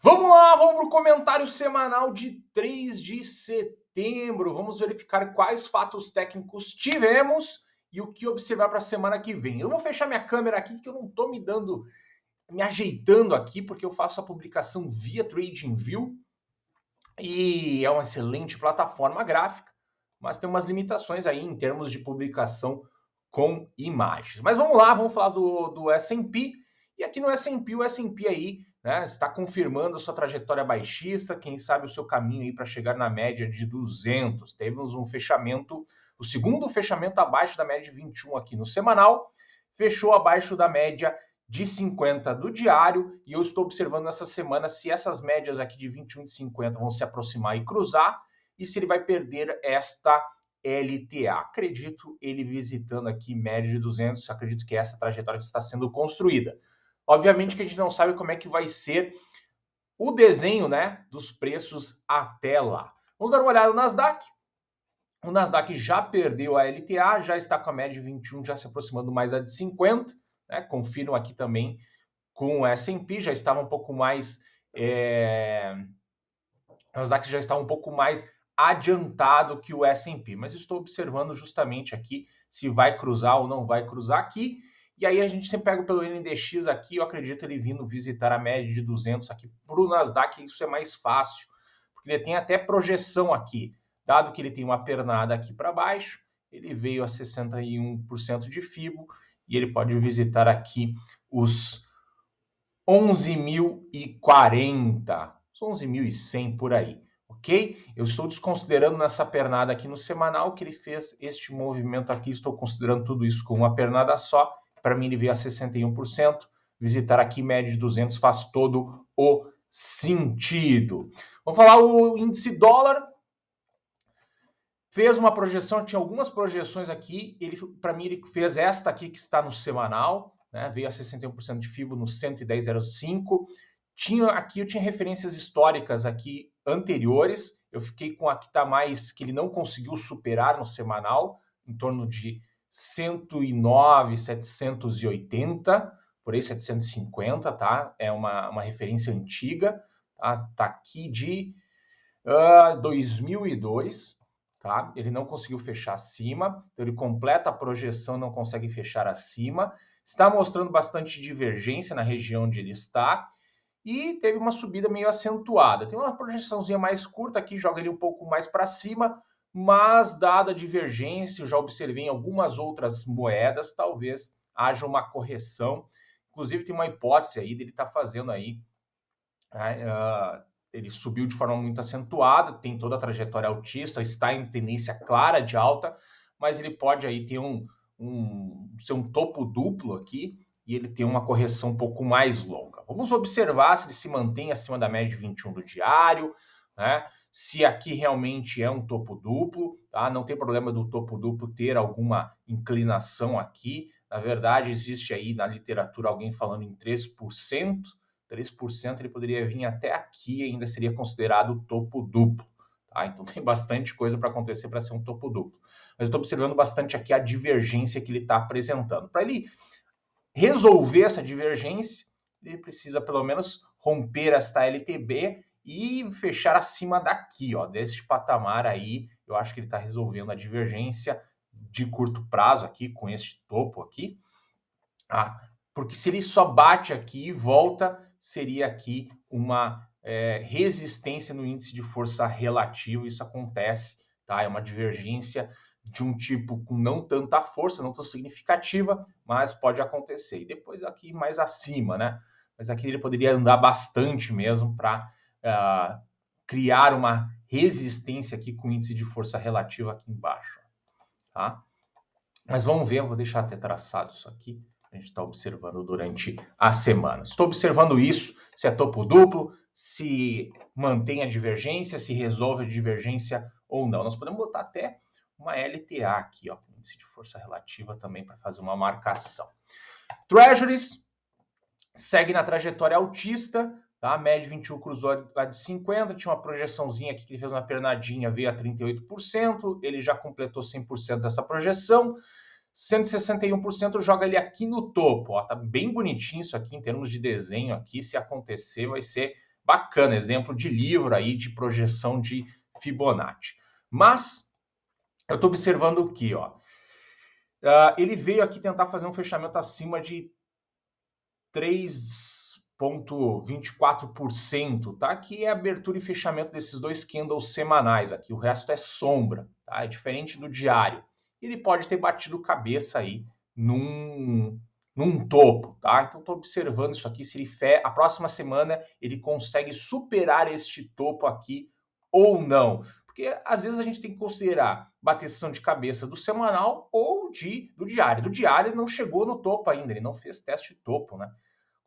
Vamos lá, vamos para o comentário semanal de 3 de setembro. Vamos verificar quais fatos técnicos tivemos e o que observar para a semana que vem. Eu vou fechar minha câmera aqui que eu não estou me ajeitando aqui, porque eu faço a publicação via TradingView e é uma excelente plataforma gráfica, mas tem umas limitações aí em termos de publicação com imagens. Mas vamos lá, vamos falar do S&P. E aqui no S&P, o S&P aí, né, está confirmando a sua trajetória baixista, quem sabe o seu caminho aí para chegar na média de 200. Temos um fechamento, o segundo fechamento abaixo da média de 21 aqui no semanal, fechou abaixo da média de 50 do diário, e eu estou observando essa semana se essas médias aqui de 21 e 50 vão se aproximar e cruzar, e se ele vai perder esta LTA. Acredito ele visitando aqui média de 200, acredito que é essa trajetória que está sendo construída. Obviamente que a gente não sabe como é que vai ser o desenho, né, dos preços até lá. Vamos dar uma olhada no Nasdaq. O Nasdaq já perdeu a LTA, já está com a média de 21, já se aproximando mais da de 50, né? Confiram aqui também com o S&P, já estava um pouco mais... O Nasdaq já está um pouco mais adiantado que o S&P, mas estou observando justamente aqui se vai cruzar ou não vai cruzar aqui. E aí a gente sempre pega pelo NDX aqui, eu acredito ele vindo visitar a média de 200 aqui. Para o Nasdaq isso é mais fácil, porque ele tem até projeção aqui. Dado que ele tem uma pernada aqui para baixo, ele veio a 61% de FIBO e ele pode visitar aqui os 11.040, 11.100 por aí, ok? Eu estou desconsiderando nessa pernada aqui no semanal que ele fez este movimento aqui, estou considerando tudo isso com uma pernada só. Para mim ele veio a 61%, visitar aqui média de 200 faz todo o sentido. Vamos falar o índice dólar. Fez uma projeção, tinha algumas projeções aqui, para mim ele fez esta aqui que está no semanal, né? Veio a 61% de FIBO no 110,05. Eu tinha referências históricas aqui anteriores, eu fiquei com a que está mais, que ele não conseguiu superar no semanal, em torno de 109, 780, por aí 750, tá? É uma referência antiga, tá? Tá aqui de 2002, tá? Ele não conseguiu fechar acima, então ele completa a projeção, não consegue fechar acima. Está mostrando bastante divergência na região onde ele está e teve uma subida meio acentuada. Tem uma projeçãozinha mais curta aqui, joga ele um pouco mais para cima, mas dada a divergência, eu já observei em algumas outras moedas, talvez haja uma correção. Inclusive tem uma hipótese aí dele estar fazendo aí, ele subiu de forma muito acentuada, tem toda a trajetória altista, está em tendência clara de alta, mas ele pode aí ter ser um topo duplo aqui e ele tem uma correção um pouco mais longa. Vamos observar se ele se mantém acima da média de 21 do diário, né? Se aqui realmente é um topo duplo, tá? Não tem problema do topo duplo ter alguma inclinação aqui. Na verdade, existe aí na literatura alguém falando em 3%. 3% ele poderia vir até aqui e ainda seria considerado topo duplo. Tá? Então tem bastante coisa para acontecer para ser um topo duplo. Mas eu estou observando bastante aqui a divergência que ele está apresentando. Para ele resolver essa divergência, ele precisa pelo menos romper esta LTB e fechar acima daqui, ó, deste patamar aí. Eu acho que ele está resolvendo a divergência de curto prazo aqui, com este topo aqui. Porque se ele só bate aqui e volta, seria aqui uma resistência no índice de força relativa. Isso acontece, tá? É uma divergência de um tipo com não tanta força, não tão significativa, mas pode acontecer. E depois aqui mais acima, né? Mas aqui ele poderia andar bastante mesmo para criar uma resistência aqui com índice de força relativa aqui embaixo, tá? Mas vamos ver, eu vou deixar até traçado isso aqui. A gente está observando durante a semana. Estou observando isso, se é topo duplo, se mantém a divergência, se resolve a divergência ou não. Nós podemos botar até uma LTA aqui, ó, índice de força relativa também para fazer uma marcação. Treasuries segue na trajetória altista, tá? A média 21 cruzou a de 50, tinha uma projeçãozinha aqui que ele fez uma pernadinha, veio a 38%, ele já completou 100% dessa projeção. 161% joga ele aqui no topo, ó, tá bem bonitinho isso aqui em termos de desenho aqui, se acontecer vai ser bacana, exemplo de livro aí de projeção de Fibonacci. Mas eu estou observando o que, ó. Ele veio aqui tentar fazer um fechamento acima de 3,24%, tá? Que é abertura e fechamento desses dois candles semanais aqui. O resto é sombra, tá? É diferente do diário. Ele pode ter batido cabeça aí num topo, tá? Então estou observando isso aqui. Se ele a próxima semana ele consegue superar este topo aqui ou não. Porque às vezes a gente tem que considerar bateção de cabeça do semanal ou do diário. Do diário ele não chegou no topo ainda, ele não fez teste de topo, né?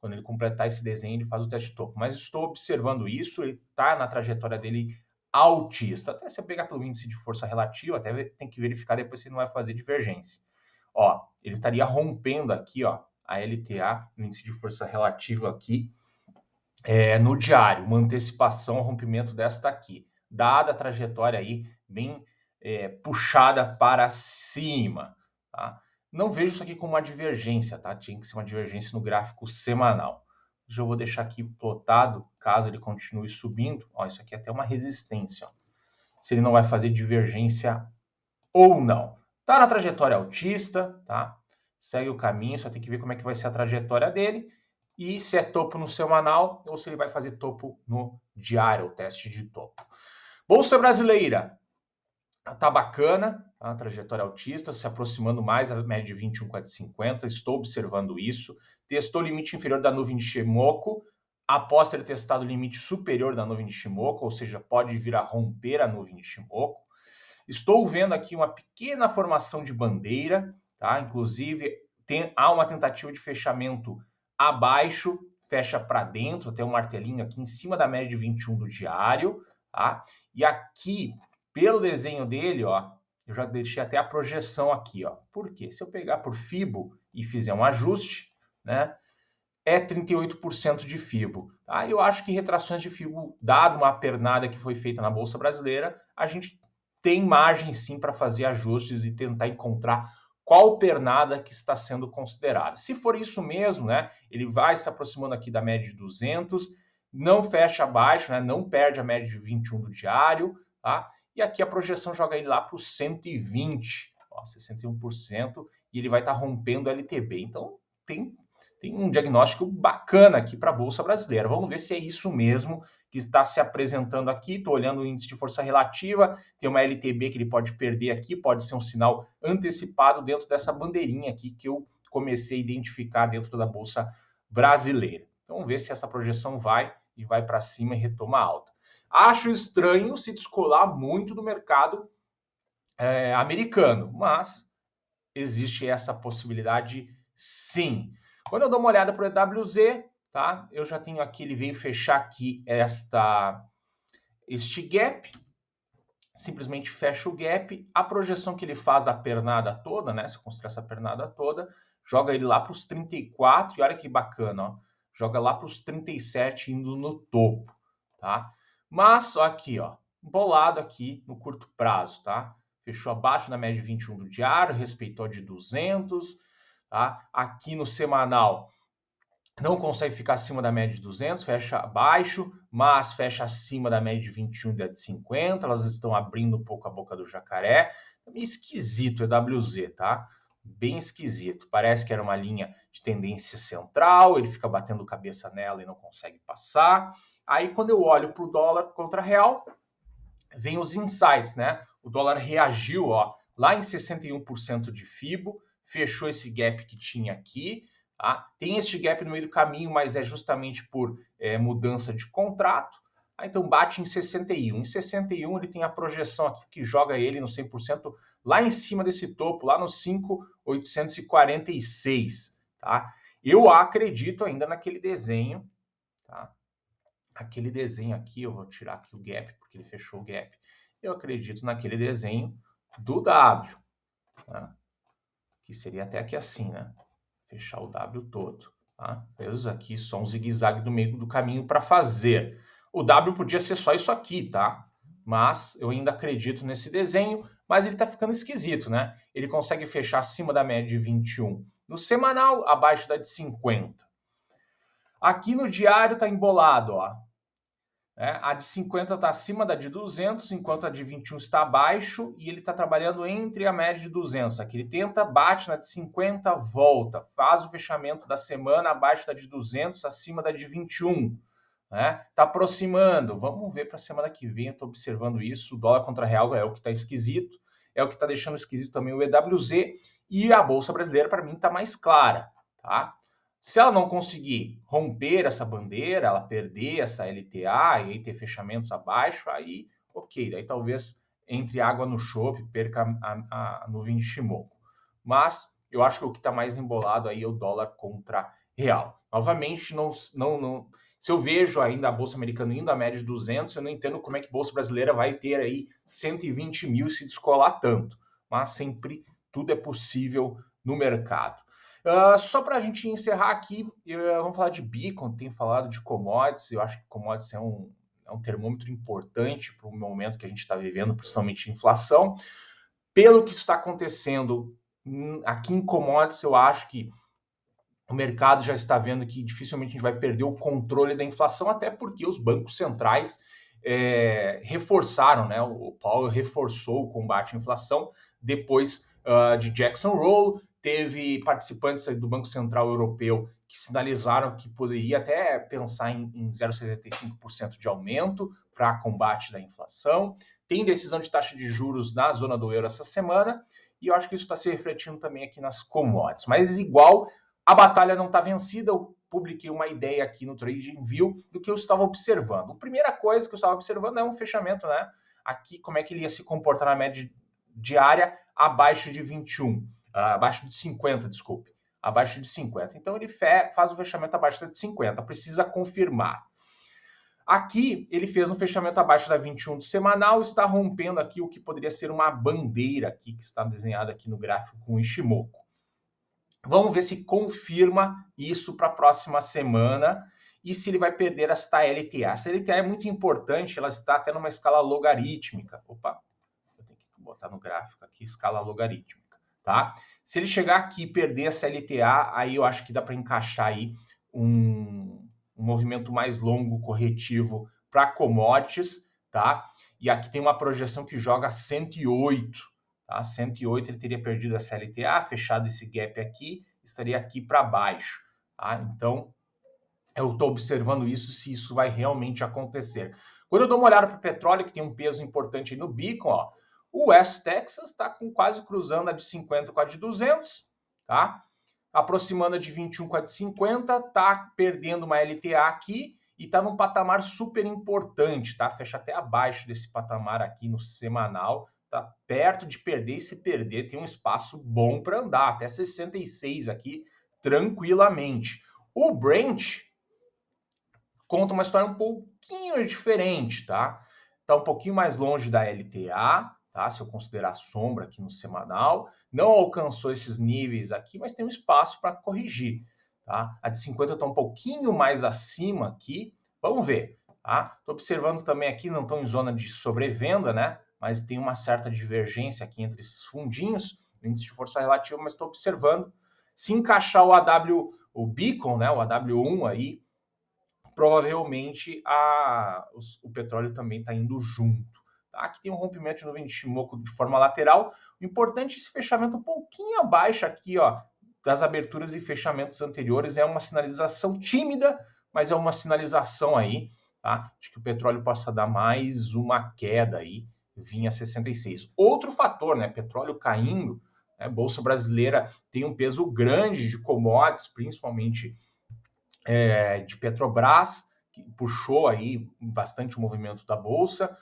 Quando ele completar esse desenho, ele faz o teste de topo. Mas estou observando isso, ele está na trajetória dele altista. Até se eu pegar pelo índice de força relativa, até tem que verificar depois se ele não vai fazer divergência. Ó, ele estaria rompendo aqui, ó, a LTA, o índice de força relativa aqui, no diário, uma antecipação, rompimento desta aqui. Dada a trajetória aí, bem puxada para cima, tá? Não vejo isso aqui como uma divergência, tá? Tinha que ser uma divergência no gráfico semanal. Já vou deixar aqui plotado, caso ele continue subindo. Ó, isso aqui é até uma resistência, ó. Se ele não vai fazer divergência ou não. Tá na trajetória altista, tá? Segue o caminho, só tem que ver como é que vai ser a trajetória dele e se é topo no semanal ou se ele vai fazer topo no diário, o teste de topo. Bolsa brasileira, tá bacana, a trajetória altista, se aproximando mais da média de 21,450, estou observando isso. Testou o limite inferior da nuvem de Shimoku, após ter testado o limite superior da nuvem de Shimoku, ou seja, pode vir a romper a nuvem de Shimoku. Estou vendo aqui uma pequena formação de bandeira, tá? Inclusive, há uma tentativa de fechamento abaixo, fecha para dentro, tem um martelinho aqui em cima da média de 21 do diário, tá? E aqui, pelo desenho dele, ó, eu já deixei até a projeção aqui, ó. Por quê? Se eu pegar por Fibo e fizer um ajuste, né, é 38% de Fibo. Tá? Eu acho que retrações de Fibo, dado uma pernada que foi feita na Bolsa Brasileira, a gente tem margem sim para fazer ajustes e tentar encontrar qual pernada que está sendo considerada. Se for isso mesmo, né, ele vai se aproximando aqui da média de 200, não fecha abaixo, né, não perde a média de 21 do diário, tá? E aqui a projeção joga ele lá para os 120, ó, 61%, e ele vai estar rompendo o LTB. Então tem um diagnóstico bacana aqui para a Bolsa Brasileira. Vamos ver se é isso mesmo que está se apresentando aqui. Estou olhando o índice de força relativa, tem uma LTB que ele pode perder aqui, pode ser um sinal antecipado dentro dessa bandeirinha aqui que eu comecei a identificar dentro da Bolsa Brasileira. Então vamos ver se essa projeção vai para cima e retoma alta. Acho estranho se descolar muito do mercado americano, mas existe essa possibilidade sim. Quando eu dou uma olhada para o EWZ, tá? Eu já tenho aqui, ele veio fechar aqui este gap, simplesmente fecha o gap, a projeção que ele faz da pernada toda, né? Se eu considerar essa pernada toda, joga ele lá para os 34, e olha que bacana, ó, joga lá para os 37 indo no topo, tá? Mas, ó, aqui, ó, bolado aqui no curto prazo, tá? Fechou abaixo da média de 21 do diário, respeitou a de 200, tá? Aqui no semanal não consegue ficar acima da média de 200, fecha abaixo, mas fecha acima da média de 21 e da de 50, elas estão abrindo um pouco a boca do jacaré. É meio esquisito o EWZ, tá? Bem esquisito. Parece que era uma linha de tendência central, ele fica batendo cabeça nela e não consegue passar. Aí quando eu olho para o dólar contra real, vem os insights, né? O dólar reagiu, ó, lá em 61% de Fibo, fechou esse gap que tinha aqui, tá? Tem este gap no meio do caminho, mas é justamente por mudança de contrato. Então bate em 61. Em 61 ele tem a projeção aqui que joga ele no 100% lá em cima desse topo, lá no 5.846, tá? Eu acredito ainda naquele desenho, tá? Aquele desenho aqui, eu vou tirar aqui o gap, porque ele fechou o gap. Eu acredito naquele desenho do W, tá? Que seria até aqui assim, né? Fechar o W todo, tá? Eu uso aqui só um zigue-zague do meio do caminho para fazer. O W podia ser só isso aqui, tá? Mas eu ainda acredito nesse desenho, mas ele tá ficando esquisito, né? Ele consegue fechar acima da média de 21 no semanal, abaixo da de 50. Aqui no diário tá embolado, ó. né? A de 50 está acima da de 200, enquanto a de 21 está abaixo, e ele está trabalhando entre a média de 200. Aqui ele tenta, bate na de 50, volta, faz o fechamento da semana abaixo da de 200, acima da de 21. Né? Tá aproximando. Vamos ver para a semana que vem. Eu estou observando isso. O dólar contra real é o que está esquisito, é o que está deixando esquisito também o EWZ, e a Bolsa Brasileira, para mim, está mais clara. Tá? Se ela não conseguir romper essa bandeira, ela perder essa LTA e aí ter fechamentos abaixo, aí ok, daí talvez entre água no chope, perca a nuvem de Shimoku. Mas eu acho que o que está mais embolado aí é o dólar contra real. Novamente, não, se eu vejo ainda a Bolsa Americana indo à média de 200, eu não entendo como é que a Bolsa Brasileira vai ter aí 120 mil e se descolar tanto. Mas sempre tudo é possível no mercado. Só para a gente encerrar aqui, vamos falar de Beacon, tem falado de commodities. Eu acho que commodities é um termômetro importante para o momento que a gente está vivendo, principalmente inflação. Pelo que está acontecendo aqui em commodities, eu acho que o mercado já está vendo que dificilmente a gente vai perder o controle da inflação, até porque os bancos centrais reforçaram, né? O Powell reforçou o combate à inflação depois de Jackson Hole. Teve participantes do Banco Central Europeu que sinalizaram que poderia até pensar em 0,75% de aumento para combate da inflação. Tem decisão de taxa de juros na zona do euro essa semana, e eu acho que isso está se refletindo também aqui nas commodities. Mas igual, a batalha não está vencida. Eu publiquei uma ideia aqui no TradingView do que eu estava observando. A primeira coisa que eu estava observando é um fechamento, né? Aqui, como é que ele ia se comportar na média diária abaixo de 21, abaixo de 50, desculpe, abaixo de 50. Então ele faz o fechamento abaixo de 50, precisa confirmar. Aqui ele fez um fechamento abaixo da 21 do semanal, está rompendo aqui o que poderia ser uma bandeira aqui, que está desenhada aqui no gráfico com Ishimoku. Vamos ver se confirma isso para a próxima semana e se ele vai perder esta LTA. Essa LTA é muito importante, ela está até numa escala logarítmica. Opa, eu tenho que botar no gráfico aqui, escala logarítmica, tá? Se ele chegar aqui e perder essa LTA, aí eu acho que dá para encaixar aí um movimento mais longo, corretivo para commodities, tá? E aqui tem uma projeção que joga 108, tá? 108 ele teria perdido essa LTA, fechado esse gap aqui, estaria aqui para baixo, tá? Então, eu estou observando isso, se isso vai realmente acontecer. Quando eu dou uma olhada para o petróleo, que tem um peso importante aí no Beacon, ó, o West Texas está quase cruzando a de 50 com a de 200, tá? Aproximando a de 21 com a de 50, tá perdendo uma LTA aqui e tá num patamar super importante, tá? Fecha até abaixo desse patamar aqui no semanal, tá perto de perder, e se perder tem um espaço bom para andar, até 66 aqui, tranquilamente. O Brent conta uma história um pouquinho diferente, tá? Tá um pouquinho mais longe da LTA, tá? Se eu considerar a sombra aqui no semanal, não alcançou esses níveis aqui, mas tem um espaço para corrigir, tá? A de 50 está um pouquinho mais acima aqui, vamos ver, tá? Tô observando também aqui, não estão em zona de sobrevenda, né? Mas tem uma certa divergência aqui entre esses fundinhos, índice de força relativa, mas estou observando. Se encaixar o Beacon, né? O AW1 aí, provavelmente o petróleo também está indo junto. Tá? Aqui tem um rompimento de nuvem de Shimoku de forma lateral. O importante é esse fechamento um pouquinho abaixo aqui, ó, das aberturas e fechamentos anteriores. É uma sinalização tímida, mas é uma sinalização aí, tá? De que o petróleo possa dar mais uma queda aí, vinha 66. Outro fator, né? Petróleo caindo, né? Bolsa brasileira tem um peso grande de commodities, principalmente de Petrobras, que puxou aí bastante o movimento da Bolsa,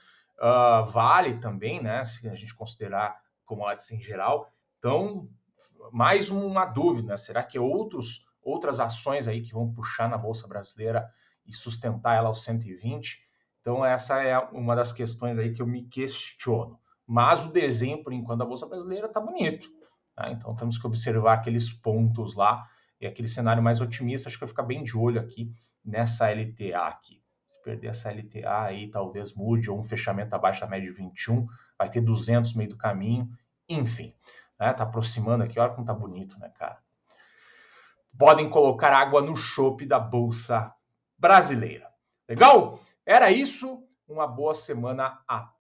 Vale também, né, se a gente considerar commodities em geral. Então, mais uma dúvida, será que outras ações aí que vão puxar na Bolsa Brasileira e sustentar ela aos 120? Então, essa é uma das questões aí que eu me questiono. Mas o desenho, por enquanto, da Bolsa Brasileira está bonito, tá? Então, temos que observar aqueles pontos lá e aquele cenário mais otimista. Acho que vai ficar bem de olho aqui nessa LTA aqui. Se perder essa LTA aí, talvez mude, ou um fechamento abaixo da média de 21, vai ter 200 no meio do caminho, enfim. Né? Tá aproximando aqui, olha como tá bonito, né, cara? Podem colocar água no chope da Bolsa Brasileira. Legal? Era isso, uma boa semana a